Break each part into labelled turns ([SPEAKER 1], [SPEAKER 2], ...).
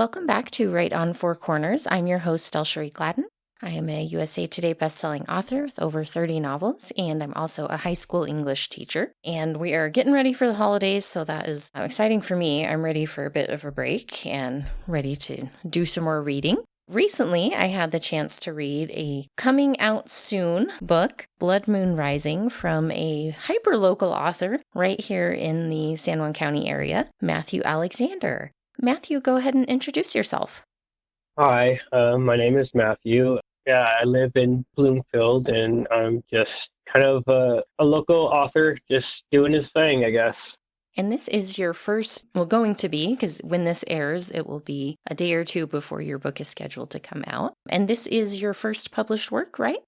[SPEAKER 1] Welcome back to Right on Four Corners. I'm your host, DelSheree Gladden. I am a USA Today bestselling author with over 30 novels, and I'm also a high school English teacher. And we are getting ready for the holidays, so that is exciting for me. I'm ready for a bit of a break and ready to do some more reading. Recently, I had the chance to read a coming out soon book, Blood Moon Rising, from a hyper-local author right here in the San Juan County area, Matthew Alexander. Matthew, go ahead and introduce yourself.
[SPEAKER 2] Hi, my name is Matthew. Yeah, I live in Bloomfield, and I'm just kind of a local author, just doing his thing, I guess.
[SPEAKER 1] And this is your first, going to be, because when this airs, it will be a day or two before your book is scheduled to come out. And this is your first published work, right?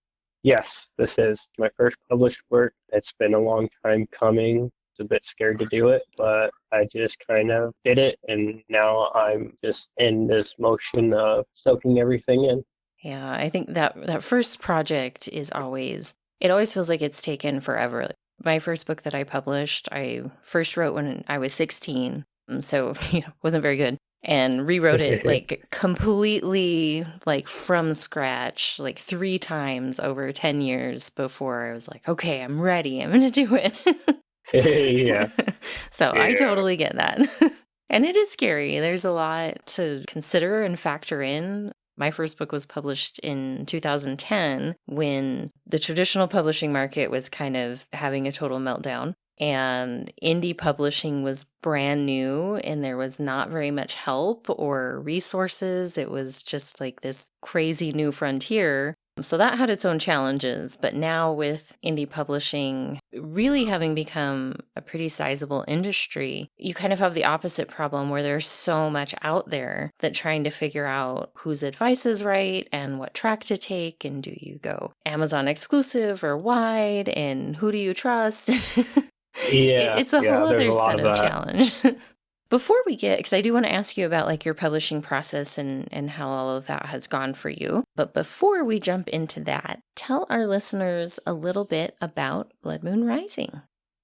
[SPEAKER 2] Yes, this is my first published work. It's been a long time coming. A bit scared to do it, but I just kind of did it, and now I'm just in this motion of soaking everything in.
[SPEAKER 1] Yeah, I think that first project is it always feels like it's taken forever. My first book that I published, I first wrote when I was 16, so wasn't very good, and rewrote it like completely like from scratch, like 3 times over 10 years before I was like, okay, I'm ready, I'm gonna do it.
[SPEAKER 2] Yeah,
[SPEAKER 1] So I
[SPEAKER 2] yeah.
[SPEAKER 1] totally get that. And it is scary. There's a lot to consider and factor in. My first book was published in 2010 when the traditional publishing market was kind of having a total meltdown. And indie publishing was brand new, and there was not very much help or resources. It was just like this crazy new frontier. So that had its own challenges, but now with indie publishing really having become a pretty sizable industry, you kind of have the opposite problem where there's so much out there that trying to figure out whose advice is right and what track to take, and do you go Amazon exclusive or wide, and who do you trust?
[SPEAKER 2] Yeah,
[SPEAKER 1] It's a whole
[SPEAKER 2] yeah, there's
[SPEAKER 1] other
[SPEAKER 2] a lot
[SPEAKER 1] set
[SPEAKER 2] of
[SPEAKER 1] of
[SPEAKER 2] that.
[SPEAKER 1] challenge. Before we get, because I do want to ask you about like your publishing process and how all of that has gone for you. But before we jump into that, tell our listeners a little bit about Blood Moon Rising.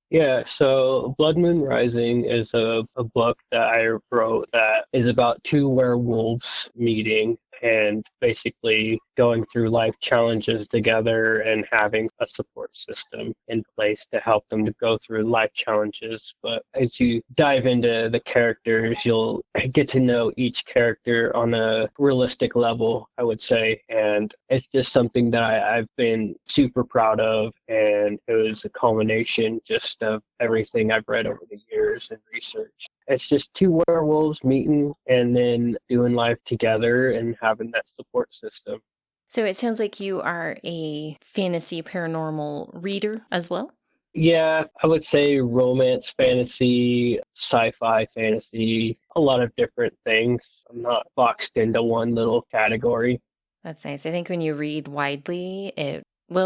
[SPEAKER 2] Yeah, so Blood Moon Rising is a book that I wrote that is about 2 werewolves meeting and basically going through life challenges together and having a support system in place to help them to go through life challenges. But as you dive into the characters, you'll get to know each character on a realistic level, I would say. And it's just something that I've been super proud of. And it was a culmination just of everything I've read over the years and research. It's just 2 werewolves meeting and then doing life together and having that support system.
[SPEAKER 1] So it sounds like you are a fantasy paranormal reader as well.
[SPEAKER 2] Yeah, I would say romance, fantasy, sci-fi, fantasy, a lot of different things. I'm not boxed into one little category.
[SPEAKER 1] That's nice. I think when you read widely,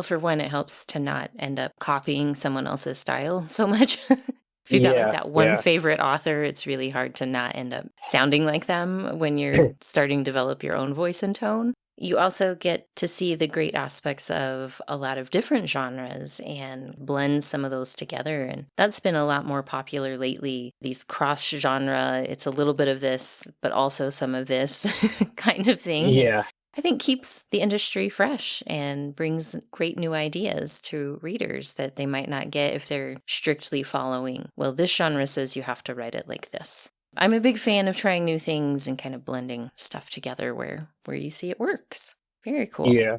[SPEAKER 1] for one, it helps to not end up copying someone else's style so much. If you've got like
[SPEAKER 2] Yeah,
[SPEAKER 1] that one
[SPEAKER 2] yeah.
[SPEAKER 1] favorite author, it's really hard to not end up sounding like them when you're starting to develop your own voice and tone. You also get to see the great aspects of a lot of different genres and blend some of those together. And that's been a lot more popular lately. These cross genre, it's a little bit of this, but also some of this kind of thing that
[SPEAKER 2] Yeah.
[SPEAKER 1] I think keeps the industry fresh and brings great new ideas to readers that they might not get if they're strictly following, well, this genre says you have to write it like this. I'm a big fan of trying new things and kind of blending stuff together where you see it works. Very cool.
[SPEAKER 2] Yeah.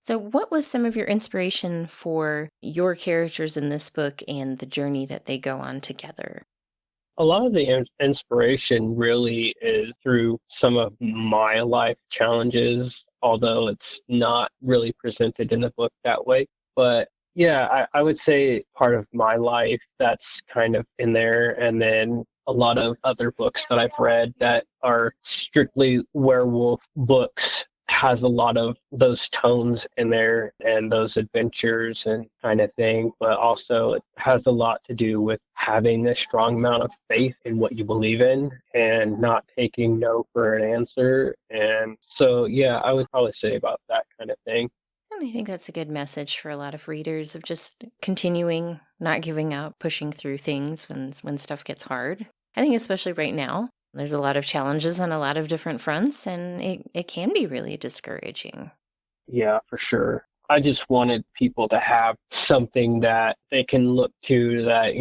[SPEAKER 1] So what was some of your inspiration for your characters in this book and the journey that they go on together?
[SPEAKER 2] A lot of the inspiration really is through some of my life challenges, although it's not really presented in the book that way. But yeah, I would say part of my life that's kind of in there. And then a lot of other books that I've read that are strictly werewolf books has a lot of those tones in there and those adventures and kind of thing, but also it has a lot to do with having a strong amount of faith in what you believe in and not taking no for an answer. And so, yeah, I would probably say about that kind of thing.
[SPEAKER 1] And I think that's a good message for a lot of readers of just continuing, not giving up, pushing through things when stuff gets hard. I think especially right now, There's a lot of challenges on a lot of different fronts, and it can be really discouraging.
[SPEAKER 2] Yeah, for sure. I just wanted people to have something that they can look to that,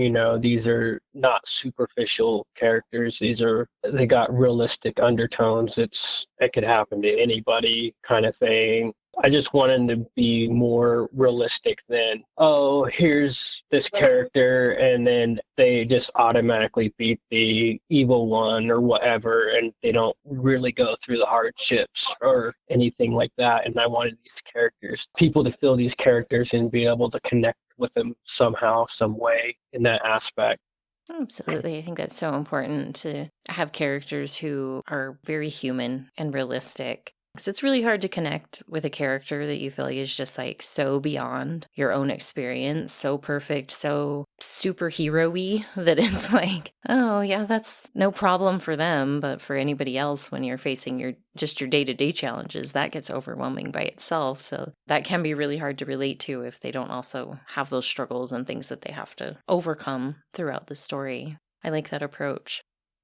[SPEAKER 2] these are not superficial characters. They got realistic undertones. It could happen to anybody kind of thing. I just wanted to be more realistic than, oh, here's this character, and then they just automatically beat the evil one or whatever, and they don't really go through the hardships or anything like that. And I wanted these characters, people to feel these characters and be able to connect with them somehow, some way in that aspect.
[SPEAKER 1] Absolutely. I think that's so important to have characters who are very human and realistic. Because it's really hard to connect with a character that you feel like is just like so beyond your own experience, so perfect, so superhero-y that it's like, oh yeah, that's no problem for them. But for anybody else, when you're facing your day-to-day challenges, that gets overwhelming by itself. So that can be really hard to relate to if they don't also have those struggles and things that they have to overcome throughout the story. I like that approach.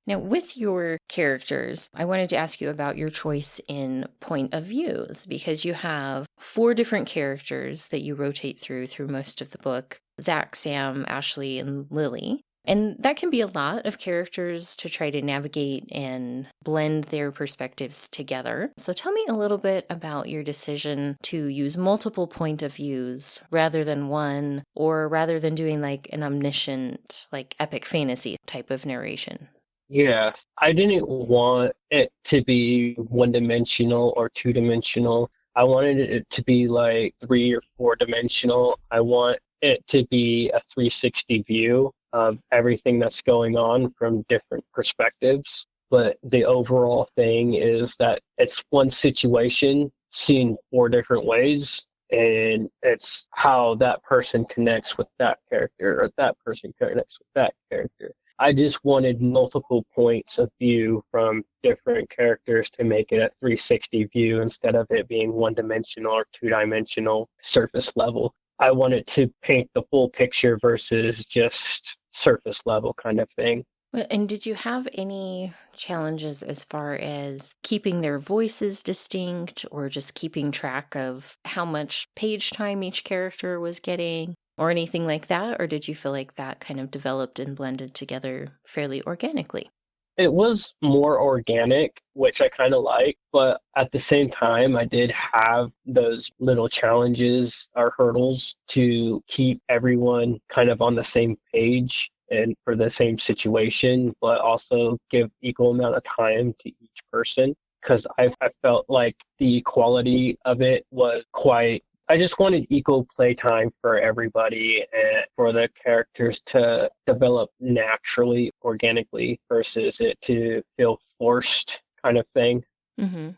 [SPEAKER 1] Now, with your characters, I wanted to ask you about your choice in point of views, because you have 4 different characters that you rotate through most of the book: Zach, Sam, Ashley, and Lily. And that can be a lot of characters to try to navigate and blend their perspectives together. So tell me a little bit about your decision to use multiple point of views rather than one, or rather than doing like an omniscient, like epic fantasy type of narration.
[SPEAKER 2] Yeah, I didn't want it to be one-dimensional or two-dimensional. I wanted it to be like three or four-dimensional. I want it to be a 360 view of everything that's going on from different perspectives. But the overall thing is that it's one situation seen 4 different ways, and it's how that person connects with that character, or that person connects with that character. I just wanted multiple points of view from different characters to make it a 360 view instead of it being one-dimensional or two-dimensional surface level. I wanted to paint the full picture versus just surface level kind of thing.
[SPEAKER 1] Well, and did you have any challenges as far as keeping their voices distinct or just keeping track of how much page time each character was getting or anything like that? Or did you feel like that kind of developed and blended together fairly organically?
[SPEAKER 2] It was more organic, which I kind of like, but at the same time, I did have those little challenges or hurdles to keep everyone kind of on the same page and for the same situation, but also give equal amount of time to each person. Because I felt like the quality of it was quite, I just wanted equal playtime for everybody and for the characters to develop naturally, organically, versus it to feel forced kind of thing.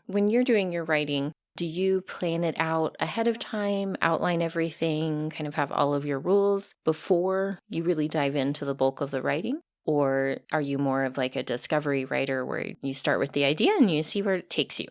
[SPEAKER 1] When you're doing your writing, do you plan it out ahead of time, outline everything, kind of have all of your rules before you really dive into the bulk of the writing? Or are you more of like a discovery writer where you start with the idea and you see where it takes you?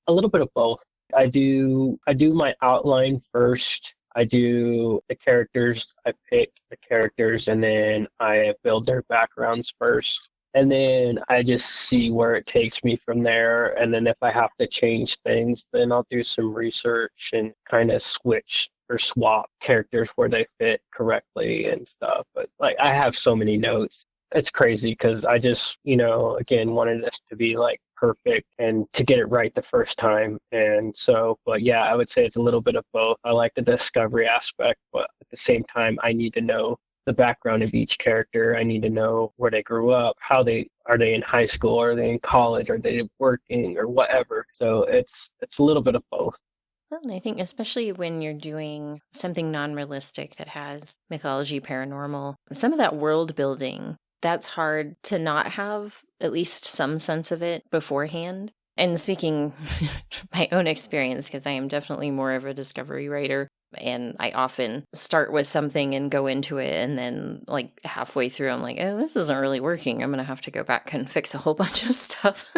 [SPEAKER 2] A little bit of both. I do my outline first. I do the characters. I pick the characters and then I build their backgrounds first. And then I just see where it takes me from there. And then if I have to change things, then I'll do some research and kind of switch or swap characters where they fit correctly and stuff. But like I have so many notes. It's crazy because I just, again, wanted this to be like perfect and to get it right the first time. And so, but yeah, I would say it's a little bit of both. I like the discovery aspect, but at the same time, I need to know the background of each character. I need to know where they grew up, how they are they in high school, are they in college, are they working or whatever. So it's a little bit of both.
[SPEAKER 1] Well, and I think especially when you're doing something non-realistic that has mythology, paranormal, some of that world building, that's hard to not have at least some sense of it beforehand. And speaking my own experience, because I am definitely more of a discovery writer, and I often start with something and go into it, and then like halfway through, I'm like, oh, this isn't really working. I'm gonna have to go back and fix a whole bunch of stuff.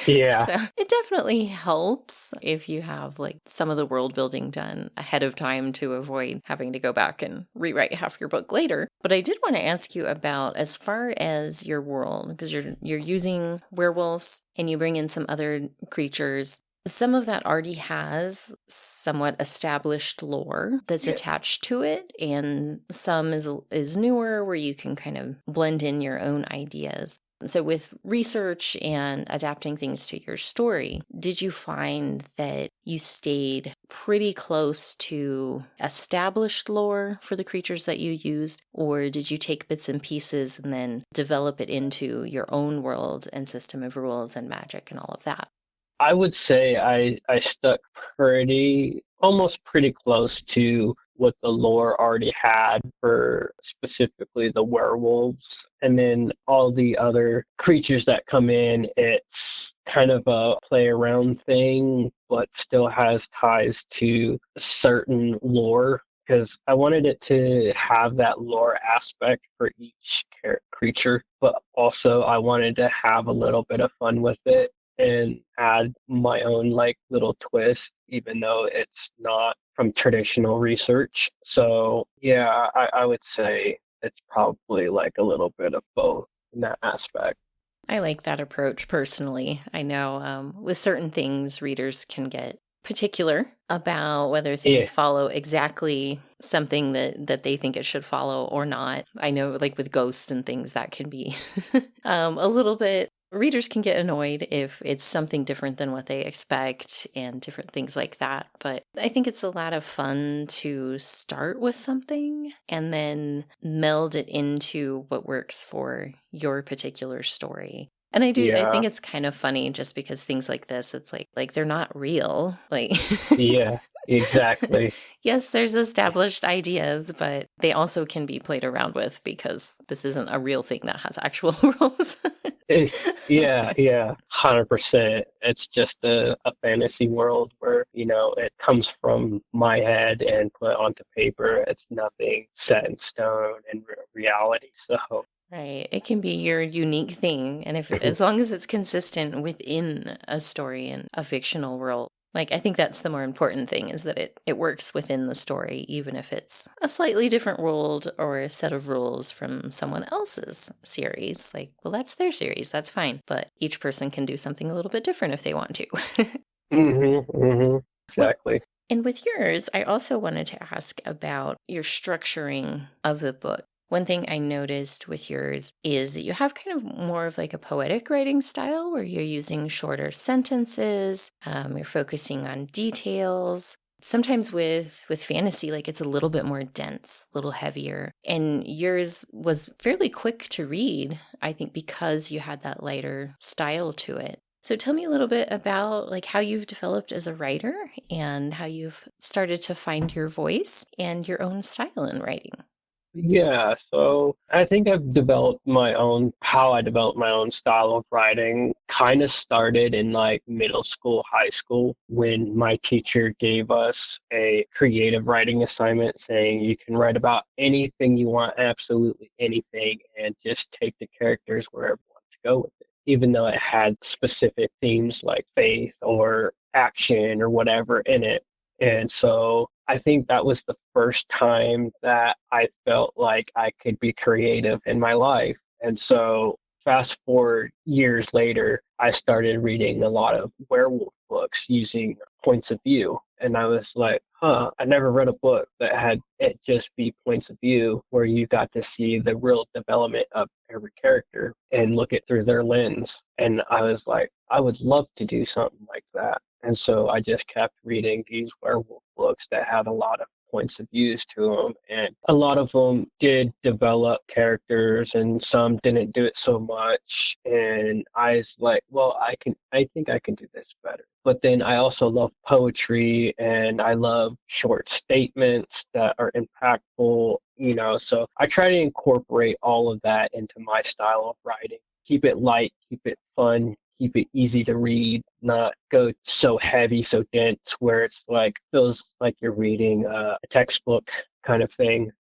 [SPEAKER 2] Yeah.
[SPEAKER 1] So it definitely helps if you have like some of the world building done ahead of time to avoid having to go back and rewrite half your book later. But I did want to ask you about as far as your world, because you're using werewolves and you bring in some other creatures. Some of that already has somewhat established lore that's
[SPEAKER 2] Yeah.
[SPEAKER 1] attached to it, and some is newer where you can kind of blend in your own ideas. So, with research and adapting things to your story, did you find that you stayed pretty close to established lore for the creatures that you used, or did you take bits and pieces and then develop it into your own world and system of rules and magic and all of that?
[SPEAKER 2] I would say I stuck almost pretty close to what the lore already had for specifically the werewolves. And then all the other creatures that come in, it's kind of a play around thing, but still has ties to certain lore. Because I wanted it to have that lore aspect for each creature, but also I wanted to have a little bit of fun with it and add my own like little twist, even though it's not from traditional research. So yeah, I would say it's probably like a little bit of both in that aspect.
[SPEAKER 1] I like that approach personally. I know with certain things, readers can get particular about whether
[SPEAKER 2] Yeah,
[SPEAKER 1] things follow exactly something that they think it should follow or not. I know, like with ghosts and things, that can be a little bit. Readers can get annoyed if it's something different than what they expect and different things like that. But I think it's a lot of fun to start with something and then meld it into what works for your particular story. And I
[SPEAKER 2] yeah,
[SPEAKER 1] think it's kind of funny just because things like this, it's like they're not real. Like
[SPEAKER 2] yeah, exactly.
[SPEAKER 1] yes, there's established ideas, but they also can be played around with because this isn't a real thing that has actual rules.
[SPEAKER 2] Eh, yeah, yeah, 100%. It's just a fantasy world where, it comes from my head and put onto paper. It's nothing set in stone in reality. So,
[SPEAKER 1] Right. It can be your unique thing. And if as long as it's consistent within a story and a fictional world, like I think that's the more important thing is that it works within the story, even if it's a slightly different world or a set of rules from someone else's series. Like, well, that's their series, that's fine. But each person can do something a little bit different if they want to. Well,
[SPEAKER 2] exactly.
[SPEAKER 1] and with yours, I also wanted to ask about your structuring of the book. One thing I noticed with yours is that you have kind of more of like a poetic writing style where you're using shorter sentences, you're focusing on details. Sometimes with fantasy, like it's a little bit more dense, a little heavier. And yours was fairly quick to read, I think, because you had that lighter style to it. So tell me a little bit about like how you've developed as a writer and how you've started to find your voice and your own style in writing.
[SPEAKER 2] Yeah, so I think how I developed my own style of writing kind of started in like middle school, high school, when my teacher gave us a creative writing assignment saying you can write about anything you want, absolutely anything, and just take the characters wherever you want to go with it, even though it had specific themes like faith or action or whatever in it. And so I think that was the first time that I felt like I could be creative in my life. And so fast forward years later, I started reading a lot of werewolf books using points of view. And I was like, I never read a book that had it just be points of view where you got to see the real development of every character and look it through their lens. And I was like, I would love to do something like that. And so I just kept reading these werewolf books that had a lot of points of views to them. And a lot of them did develop characters and some didn't do it so much. And I was like, well, I think I can do this better. But then I also love poetry and I love short statements that are impactful, so I try to incorporate all of that into my style of writing. Keep it light, keep it fun, keep it easy to read, not go so heavy, so dense, where it's like feels like you're reading a textbook kind of thing.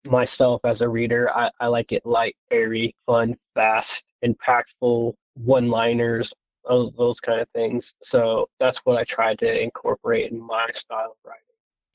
[SPEAKER 2] Myself as a reader, I like it light, airy, fun, fast, impactful, one liners, those kind of things. So that's what I tried to incorporate in my style of writing.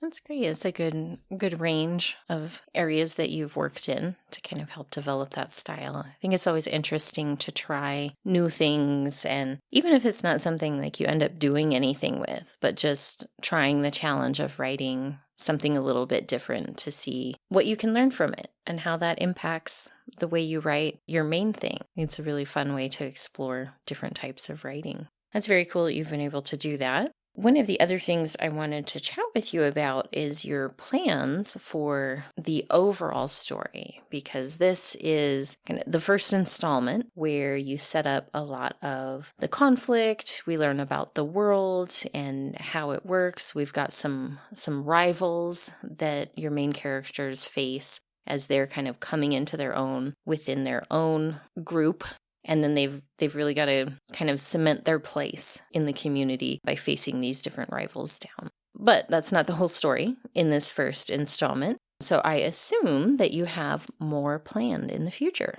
[SPEAKER 1] That's great. It's a good range of areas that you've worked in to kind of help develop that style. I think it's always interesting to try new things, and even if it's not something like you end up doing anything with, but just trying the challenge of writing something a little bit different to see what you can learn from it and how that impacts the way you write your main thing. It's a really fun way to explore different types of writing. That's very cool that you've been able to do that. One of the other things I wanted to chat with you about is your plans for the overall story, because this is kind of the first installment where you set up a lot of the conflict. We learn about the world and how it works. We've got some rivals that your main characters face as they're kind of coming into their own within their own group, and then they've really got to kind of cement their place in the community by facing these different rivals down. But that's not the whole story in this first installment. So I assume that you have more planned in the future.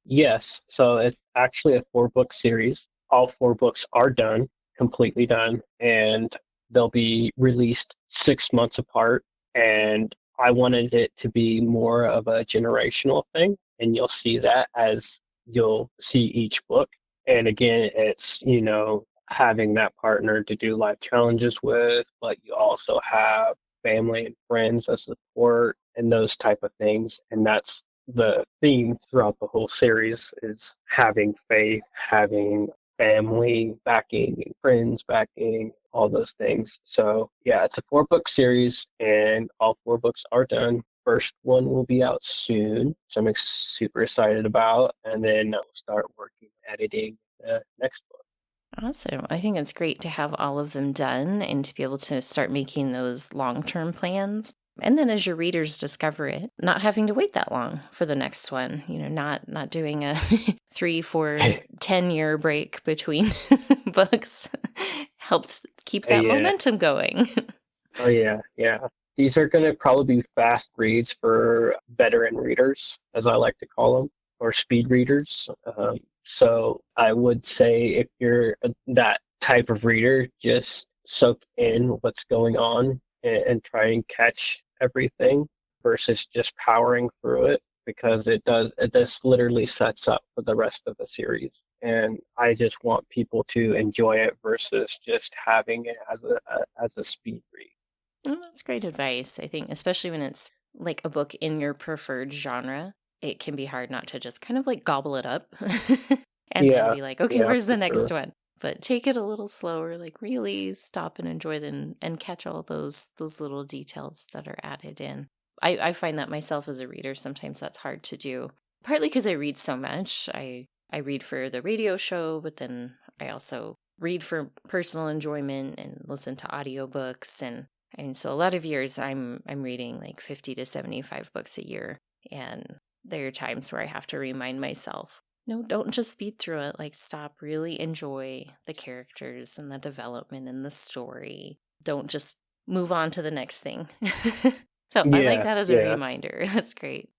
[SPEAKER 2] Yes, so it's actually a 4 book series. All 4 books are done, completely done, and they'll be released 6 months apart. And I wanted it to be more of a generational thing, and you'll see that as you'll see each book. And again, it's, having that partner to do life challenges with, but you also have family and friends as support and those type of things. And that's the theme throughout the whole series is having faith, having family backing, and friends backing, all those things. So yeah, it's a 4 book series, and all 4 books are done. First one will be out soon, so I'm super excited about, and then I'll start working editing the next book.
[SPEAKER 1] Awesome. I think it's great to have all of them done and to be able to start making those long-term plans. And then as your readers discover it, not having to wait that long for the next one, not doing a 3, 4, 10-year break between books helps keep that
[SPEAKER 2] Yeah.
[SPEAKER 1] momentum going.
[SPEAKER 2] Oh yeah, yeah. These are going to probably be fast reads for veteran readers, as I like to call them, or speed readers. So I would say if you're that type of reader, just soak in what's going on and try and catch everything versus just powering through it, because this literally sets up for the rest of the series. And I just want people to enjoy it versus just having it as a speed read.
[SPEAKER 1] Well, that's great advice. I think, especially when it's like a book in your preferred genre, it can be hard not to just kind of like gobble it up and then
[SPEAKER 2] Yeah,
[SPEAKER 1] be like, okay,
[SPEAKER 2] yeah,
[SPEAKER 1] where's
[SPEAKER 2] for
[SPEAKER 1] the next
[SPEAKER 2] sure.
[SPEAKER 1] one? But take it a little slower, like really stop and enjoy them and catch all those little details that are added in. I find that myself as a reader, sometimes that's hard to do. Partly because I read so much. I read for the radio show, but then I also read for personal enjoyment and listen to audiobooks, and so a lot of years I'm reading like 50 to 75 books a year, and there are times where I have to remind myself, no, don't just speed through it, like stop, really enjoy the characters and the development and the story. Don't just move on to the next thing. So I like
[SPEAKER 2] Yeah,
[SPEAKER 1] that as a
[SPEAKER 2] yeah,
[SPEAKER 1] reminder. That's great.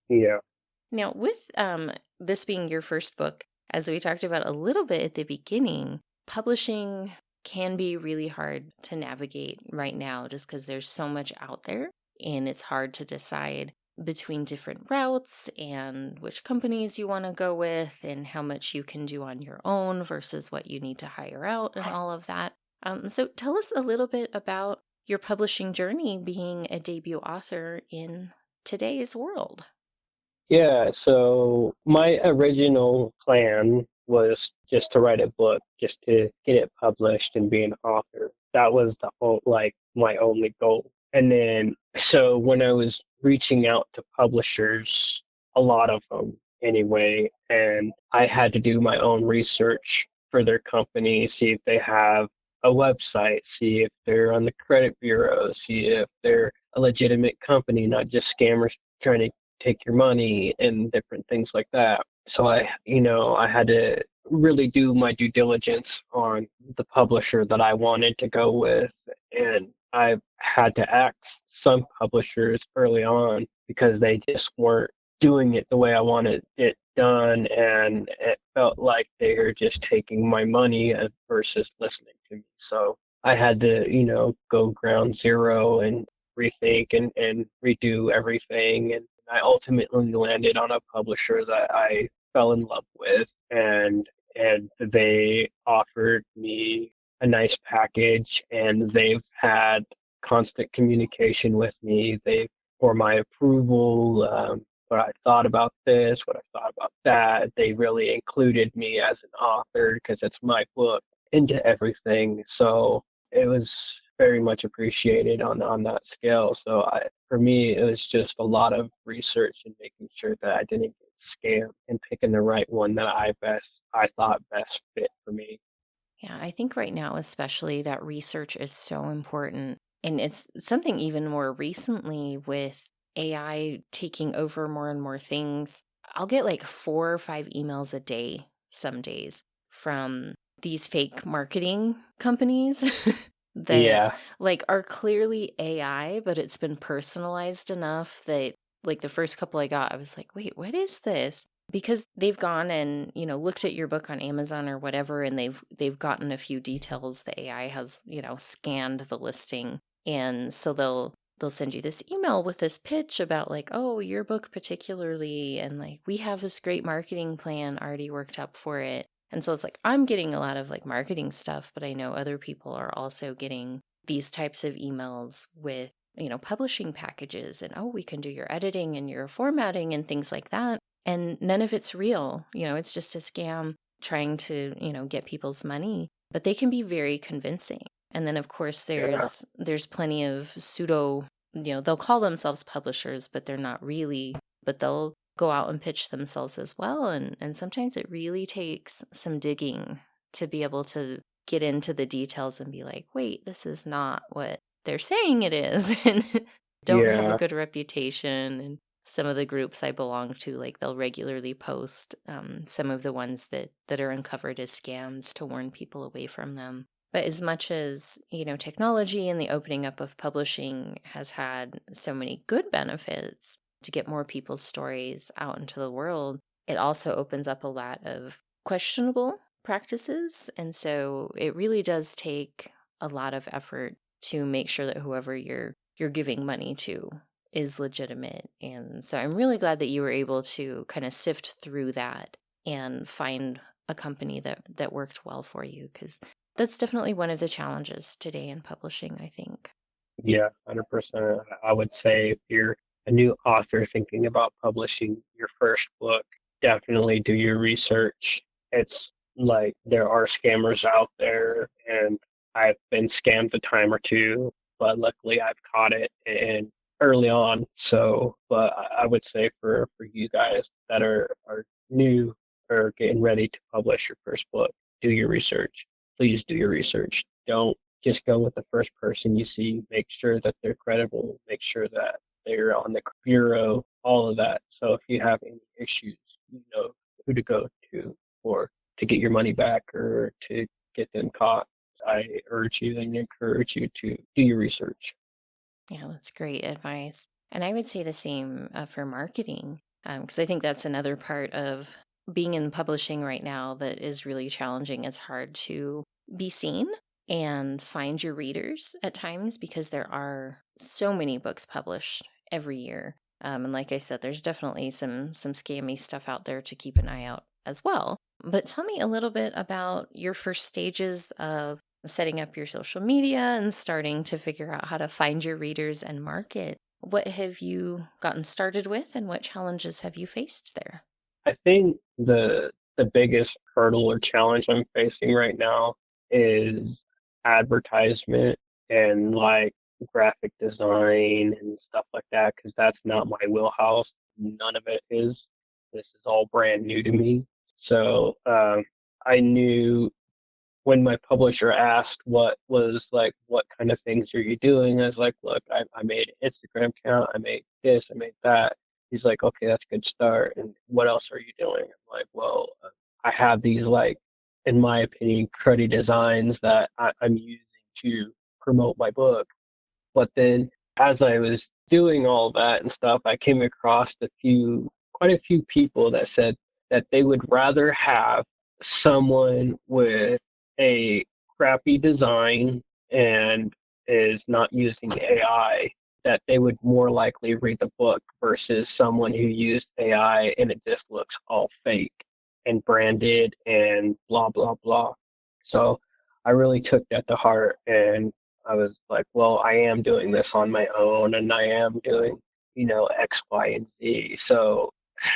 [SPEAKER 2] yeah.
[SPEAKER 1] Now, with this being your first book, as we talked about a little bit at the beginning, publishing can be really hard to navigate right now just because there's so much out there, and it's hard to decide between different routes and which companies you want to go with and how much you can do on your own versus what you need to hire out and all of that. So tell us a little bit about your publishing journey being a debut author in today's world.
[SPEAKER 2] Yeah, so my original plan was just to write a book, just to get it published and be an author. That was the whole, like, my only goal. And then, so when I was reaching out to publishers, a lot of them anyway, and I had to do my own research for their company, see if they have a website, see if they're on the credit bureau, see if they're a legitimate company, not just scammers trying to take your money and different things like that. So I had to really do my due diligence on the publisher that I wanted to go with. And I had to ask some publishers early on because they just weren't doing it the way I wanted it done, and it felt like they were just taking my money versus listening to me. So I had to, go ground zero and rethink and redo everything. And I ultimately landed on a publisher that I fell in love with, and they offered me a nice package, and they've had constant communication with me. They for my approval, what I thought about this, what I thought about that. They really included me as an author because it's my book into everything. So it was very much appreciated on that scale. So for me, it was just a lot of research and making sure that I didn't get scammed and picking the right one that I thought best fit for me.
[SPEAKER 1] Yeah, I think right now, especially, that research is so important. And it's something even more recently with AI taking over more and more things. I'll get like 4 or 5 emails a day some days from these fake marketing companies that
[SPEAKER 2] Yeah,
[SPEAKER 1] like are clearly AI, but it's been personalized enough that like the first couple I got, I was like, wait, what is this? Because they've gone and, looked at your book on Amazon or whatever, and they've gotten a few details. The AI has, scanned the listing. And so they'll send you this email with this pitch about like, oh, your book particularly, and like we have this great marketing plan already worked up for it. And so it's like I'm getting a lot of like marketing stuff, but I know other people are also getting these types of emails with, publishing packages and, oh, we can do your editing and your formatting and things like that. And none of it's real. It's just a scam trying to, get people's money, but they can be very convincing. And then of course
[SPEAKER 2] yeah,
[SPEAKER 1] there's plenty of pseudo, they'll call themselves publishers, but they're not really, but they'll go out and pitch themselves as well. And sometimes it really takes some digging to be able to get into the details and be like, wait, this is not what they're saying it is, and don't have a
[SPEAKER 2] yeah,
[SPEAKER 1] good reputation. And some of the groups I belong to, like they'll regularly post some of the ones that are uncovered as scams to warn people away from them. But as much as, technology and the opening up of publishing has had so many good benefits to get more people's stories out into the world, it also opens up a lot of questionable practices. And so it really does take a lot of effort to make sure that whoever you're giving money to is legitimate. And so I'm really glad that you were able to kind of sift through that and find a company that worked well for you, because that's definitely one of the challenges today in publishing, I think.
[SPEAKER 2] yeah, 100%. I would say if you're a new author thinking about publishing your first book, definitely do your research. It's like there are scammers out there, and I've been scammed a time or two, but luckily I've caught it and early on. So, but I would say for you guys that are new or getting ready to publish your first book, do your research. Please do your research. Don't just go with the first person you see. Make sure that they're credible. Make sure that they're on the bureau, all of that. So if you have any issues, you know who to go to or to get your money back or to get them caught. I urge you and encourage you to do your research.
[SPEAKER 1] Yeah, that's great advice. And I would say the same for marketing, because I think that's another part of being in publishing right now that is really challenging. It's hard to be seen and find your readers at times because there are so many books published every year. And like I said, there's definitely some scammy stuff out there to keep an eye out as well. But tell me a little bit about your first stages of setting up your social media and starting to figure out how to find your readers and market. What have you gotten started with, and what challenges have you faced there?
[SPEAKER 2] I think the biggest hurdle or challenge I'm facing right now is advertisement and like graphic design and stuff like that because that's not my wheelhouse. None of it is. This is all brand new to me. So I knew when my publisher asked what kind of things are you doing, I was like, look, I made an Instagram account, I made this, I made that. He's like, okay, that's a good start. And what else are you doing? I'm like, well, I have these like, in my opinion, cruddy designs that I'm using to promote my book. But then as I was doing all that and stuff, I came across quite a few people that said that they would rather have someone with a crappy design and is not using AI, that they would more likely read the book versus someone who used AI and it just looks all fake and branded and blah, blah, blah. So I really took that to heart and I was like, well, I am doing this on my own and I am doing, X, Y, and Z. So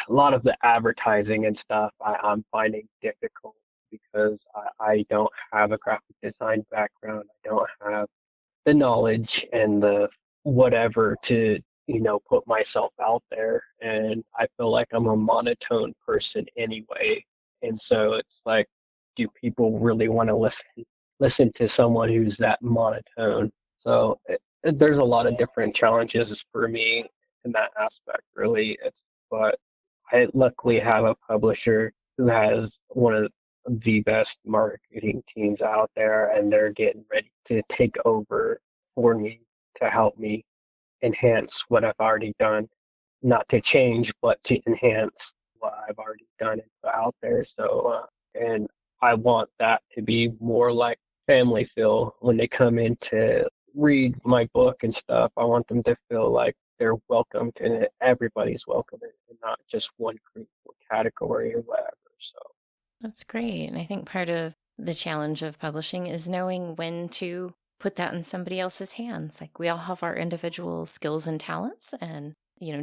[SPEAKER 2] a lot of the advertising and stuff I'm finding difficult because I don't have a graphic design background. I don't have the knowledge and the whatever to, put myself out there. And I feel like I'm a monotone person anyway. And so it's like, do people really want to listen to someone who's that monotone? So there's a lot of different challenges for me in that aspect, really. But I luckily have a publisher who has one of the best marketing teams out there, and they're getting ready to take over for me to help me enhance what I've already done, not to change, but to enhance what I've already done and put out there. So, and I want that to be more like family feel when they come in to read my book and stuff. I want them to feel like they're welcomed and everybody's welcome and not just one group or category or whatever. So
[SPEAKER 1] That's great. And I think part of the challenge of publishing is knowing when to put that in somebody else's hands. Like we all have our individual skills and talents and,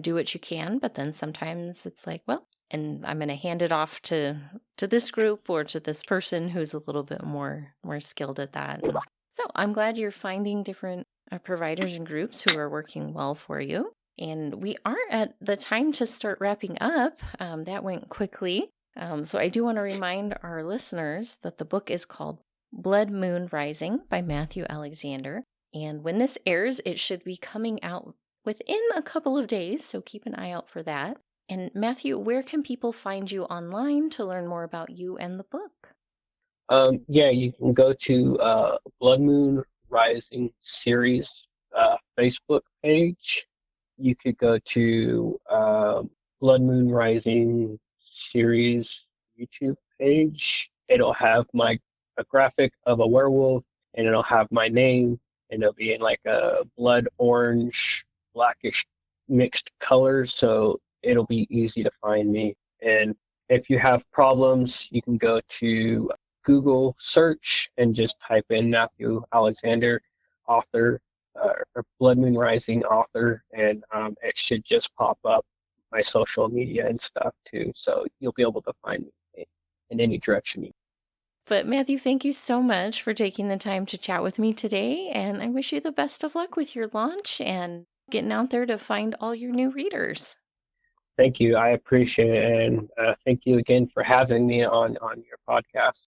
[SPEAKER 1] do what you can, but then sometimes it's like, well, and I'm going to hand it off to this group or to this person who's a little bit more skilled at that. And so I'm glad you're finding different providers and groups who are working well for you. And we are at the time to start wrapping up. That went quickly. So I do want to remind our listeners that the book is called Blood Moon Rising by Matthew Alexander. And when this airs, it should be coming out within a couple of days. So keep an eye out for that. And Matthew, where can people find you online to learn more about you and the book?
[SPEAKER 2] yeah, you can go to Blood Moon Rising series Facebook page. You could go to Blood Moon Rising series YouTube page. It'll have a graphic of a werewolf, and it'll have my name, and it'll be in like a blood orange, blackish mixed colors, so it'll be easy to find me. And if you have problems, you can go to Google search and just type in Matthew Alexander, author, or Blood Moon Rising author, and it should just pop up my social media and stuff too. So you'll be able to find me in any direction you.
[SPEAKER 1] But Matthew, thank you so much for taking the time to chat with me today. And I wish you the best of luck with your launch and getting out there to find all your new readers.
[SPEAKER 2] Thank you. I appreciate it. And thank you again for having me on your podcast.